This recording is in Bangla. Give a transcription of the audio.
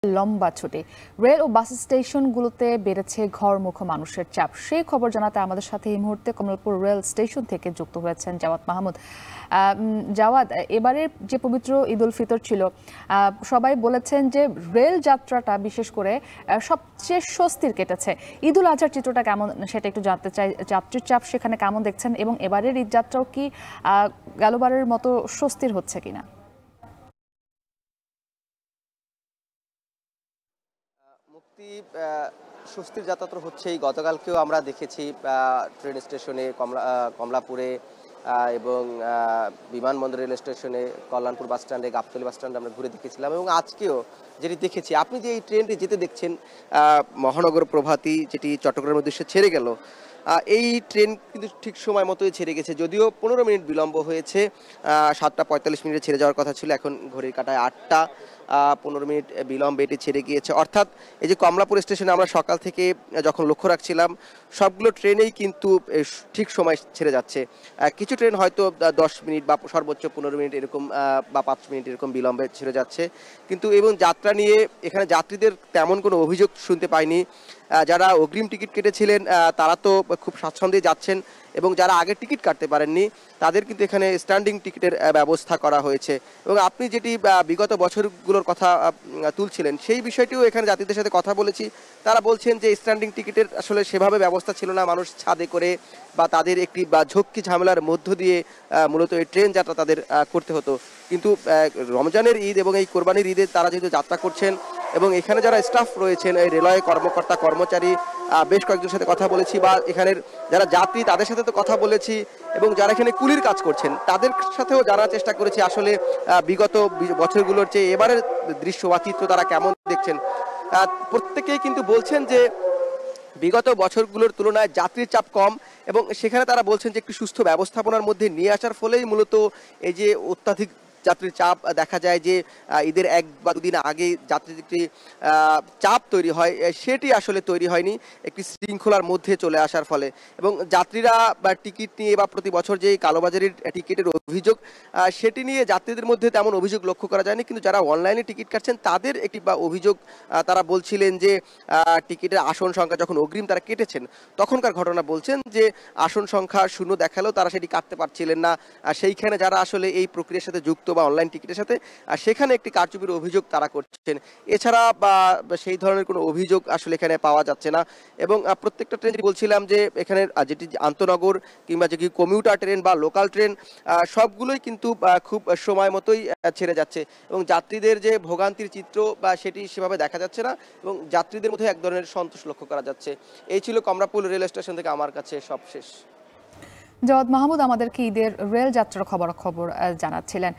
লম্বা ছুটি রেল ও বাস স্টেশনগুলোতে বেড়েছে ঘরমুখো মানুষের চাপ। সেই খবর জানাতে আমাদের সাথে এই মুহূর্তে কমলাপুর রেল স্টেশন থেকে যুক্ত হয়েছেন জাওয়াদ মাহমুদ। জাওয়াদ, এবারের যে পবিত্র ঈদ উল ফিতর ছিল, সবাই বলেছেন যে রেল যাত্রাটা বিশেষ করে সবচেয়ে স্বস্তির কেটেছে। ঈদ উল আজহার চিত্রটা কেমন সেটা একটু জানতে চাই। যাত্রীর চাপ সেখানে কেমন দেখছেন এবং এবারের ঈদ যাত্রাও কি গেলবারের মতো স্বস্তির হচ্ছে কিনা? মুক্তি স্বস্তির যাত্রা তো হচ্ছেই। গতকালকেও আমরা দেখেছি ট্রেন স্টেশনে কমলাপুরে এবং বিমানবন্দর রেল স্টেশনে, কল্যাণপুর বাস স্ট্যান্ডে, গাবতলী বাস স্ট্যান্ডে আমরা ঘুরে দেখেছিলাম। এবং আজকেও যেটি দেখেছি, আপনি যে এই ট্রেনটি যেতে দেখছেন মহানগর প্রভাতী, যেটি চট্টগ্রামের উদ্দেশ্যে ছেড়ে গেল, এই ট্রেন কিন্তু ঠিক সময় মতোই ছেড়ে গেছে, যদিও 15 মিনিট বিলম্ব হয়েছে। 7টা 45 মিনিটে ছেড়ে যাওয়ার কথা ছিল, এখন ঘড়ির কাঁটায় 8টা 15 মিনিট বিলম্বে এটি ছেড়ে গিয়েছে। অর্থাৎ এই যে কমলাপুর স্টেশনে আমরা সকাল থেকে যখন লক্ষ্য রাখছিলাম, সবগুলো ট্রেনেই কিন্তু ঠিক সময় ছেড়ে যাচ্ছে। কিছু ট্রেন হয়তো 10 মিনিট বা সর্বোচ্চ 15 মিনিট এরকম বা 5 মিনিট এরকম বিলম্বে ছেড়ে যাচ্ছে। কিন্তু এবং যাত্রা নিয়ে এখানে যাত্রীদের তেমন কোনো অভিযোগ শুনতে পাইনি। যারা অগ্রিম টিকিট কেটেছিলেন তারা তো খুব স্বাচ্ছন্দ্যে যাচ্ছেন, এবং যারা আগে টিকিট কাটতে পারেননি তাদের কিন্তু এখানে স্ট্যান্ডিং টিকিটের ব্যবস্থা করা হয়েছে। এবং আপনি যেটি বিগত বছরগুলোর কথা তুলছিলেন, সেই বিষয়টিও এখানে যাত্রীদের সাথে কথা বলেছি। তারা বলছেন যে স্ট্যান্ডিং টিকিটের আসলে সেভাবে ব্যবস্থা ছিল না, মানুষ ছাদে করে বা তাদের একটি ঝক্কি ঝামেলার মধ্য দিয়ে মূলত এই ট্রেন যাত্রা তাদের করতে হতো। কিন্তু রমজানের ঈদ এবং এই কোরবানির ঈদে তারা যেহেতু যাত্রা করছেন, এবং এখানে যারা স্টাফ রয়েছেন, এই রেলওয়ে কর্মকর্তা কর্মচারী, বেশ কয়েকজনের সাথে কথা বলেছি, বা এখানের যারা যাত্রী তাদের সাথে তো কথা বলেছি, এবং যারা এখানে কুলির কাজ করছেন তাদের সাথেও জানার চেষ্টা করেছি আসলে বিগত বছরগুলোর চেয়ে এবারের দৃশ্য বা চিত্র তারা কেমন দেখছেন। প্রত্যেকেই কিন্তু বলছেন যে বিগত বছরগুলোর তুলনায় যাত্রীর চাপ কম, এবং সেখানে তারা বলছেন যে একটি সুস্থ ব্যবস্থাপনার মধ্যে নিয়ে আসার ফলেই মূলত এই যে অত্যাধিক যাত্রীর চাপ দেখা যায়, যে ঈদের 1 বা 2 দিন আগে যাত্রীর একটি চাপ তৈরি হয়, সেটি আসলে তৈরি হয়নি একটি শৃঙ্খলার মধ্যে চলে আসার ফলে। এবং যাত্রীরা বা টিকিট নিয়ে বা প্রতি বছর যে কালোবাজারির টিকিটের অভিযোগ, সেটি নিয়ে যাত্রীদের মধ্যে তেমন অভিযোগ লক্ষ্য করা যায়নি। কিন্তু যারা অনলাইনে টিকিট কাটছেন তাদের একটি অভিযোগ, তারা বলছিলেন যে টিকিটের আসন সংখ্যা যখন অগ্রিম তারা কেটেছেন তখনকার ঘটনা বলছেন, যে আসন সংখ্যা শূন্য দেখালেও তারা সেটি কাটতে পারছিলেন না। সেইখানে যারা আসলে এই প্রক্রিয়ার সাথে যুক্ত বা অনলাইন টিকিটের সাথে, সেখানে একটি কারচুপির অভিযোগ তারা করছেন। এছাড়া বা সেই ধরনের কোনো অভিযোগ আসলে এখানে পাওয়া যাচ্ছে না। এবং প্রত্যেকটা ট্রেন বলছিলাম যে এখানে যেটি আন্তনগর কিংবা যে কমিউটার ট্রেন বা লোকাল ট্রেন, সবগুলোই কিন্তু খুব সময় মতোই ছেড়ে যাচ্ছে, এবং যাত্রীদের যে ভোগান্তির চিত্র বা সেটি সেভাবে দেখা যাচ্ছে না, এবং যাত্রীদের মধ্যে এক ধরনের সন্তোষ লক্ষ্য করা যাচ্ছে। এই ছিল কমলাপুর রেল স্টেশন থেকে আমার কাছে সব শেষ। জাওয়াদ মাহমুদ আমাদেরকে ঈদের রেল যাত্রার খবর জানাচ্ছিলেন।